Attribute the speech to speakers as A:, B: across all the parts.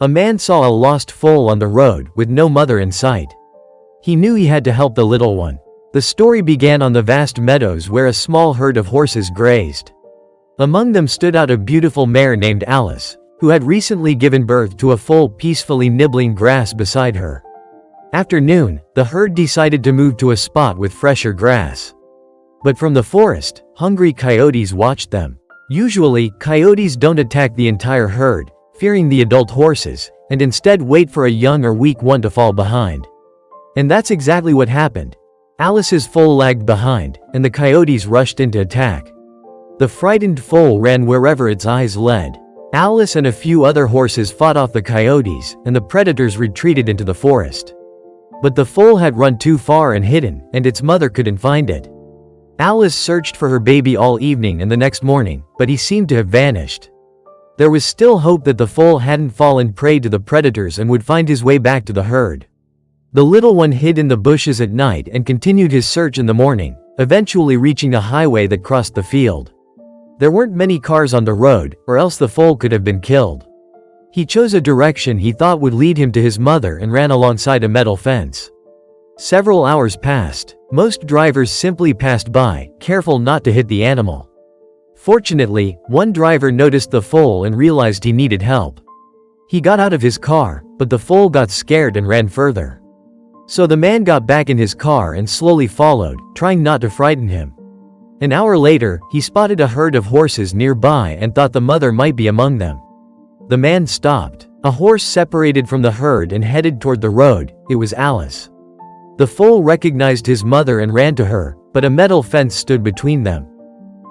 A: A man saw a lost foal on the road with no mother in sight. He knew he had to help the little one. The story began on the vast meadows where a small herd of horses grazed. Among them stood out a beautiful mare named Alice, who had recently given birth to a foal peacefully nibbling grass beside her. After noon, the herd decided to move to a spot with fresher grass. But from the forest, hungry coyotes watched them. Usually, coyotes don't attack the entire herd, fearing the adult horses, and instead wait for a young or weak one to fall behind. And that's exactly what happened. Alice's foal lagged behind, and the coyotes rushed in to attack. The frightened foal ran wherever its eyes led. Alice and a few other horses fought off the coyotes, and the predators retreated into the forest. But the foal had run too far and hidden, and its mother couldn't find it. Alice searched for her baby all evening and the next morning, but he seemed to have vanished. There was still hope that the foal hadn't fallen prey to the predators and would find his way back to the herd. The little one hid in the bushes at night and continued his search in the morning, eventually reaching a highway that crossed the field. There weren't many cars on the road, or else the foal could have been killed. He chose a direction he thought would lead him to his mother and ran alongside a metal fence. Several hours passed. Most drivers simply passed by, careful not to hit the animal. Fortunately, one driver noticed the foal and realized he needed help. He got out of his car, but the foal got scared and ran further. So the man got back in his car and slowly followed, trying not to frighten him. An hour later, he spotted a herd of horses nearby and thought the mother might be among them. The man stopped. A horse separated from the herd and headed toward the road. It was Alice. The foal recognized his mother and ran to her, but a metal fence stood between them.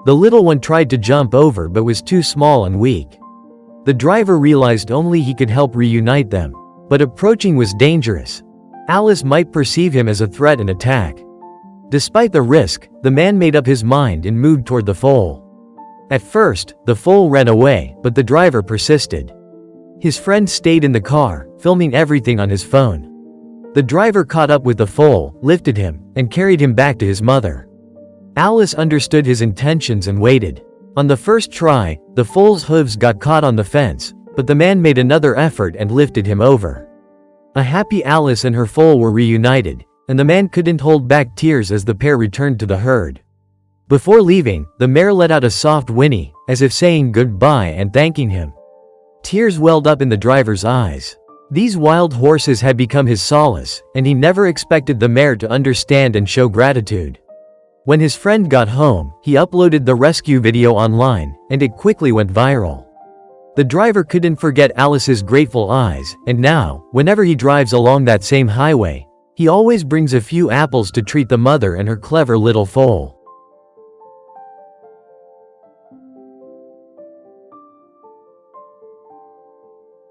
A: The little one tried to jump over but was too small and weak. The driver realized only he could help reunite them, but approaching was dangerous. Alice might perceive him as a threat and attack. Despite the risk, the man made up his mind and moved toward the foal. At first, the foal ran away, but the driver persisted. His friend stayed in the car, filming everything on his phone. The driver caught up with the foal, lifted him, and carried him back to his mother. Alice understood his intentions and waited. On the first try, the foal's hooves got caught on the fence, but the man made another effort and lifted him over. A happy Alice and her foal were reunited, and the man couldn't hold back tears as the pair returned to the herd. Before leaving, the mare let out a soft whinny, as if saying goodbye and thanking him. Tears welled up in the driver's eyes. These wild horses had become his solace, and he never expected the mare to understand and show gratitude. When his friend got home, he uploaded the rescue video online, and it quickly went viral. The driver couldn't forget Alice's grateful eyes, and now, whenever he drives along that same highway, he always brings a few apples to treat the mother and her clever little foal.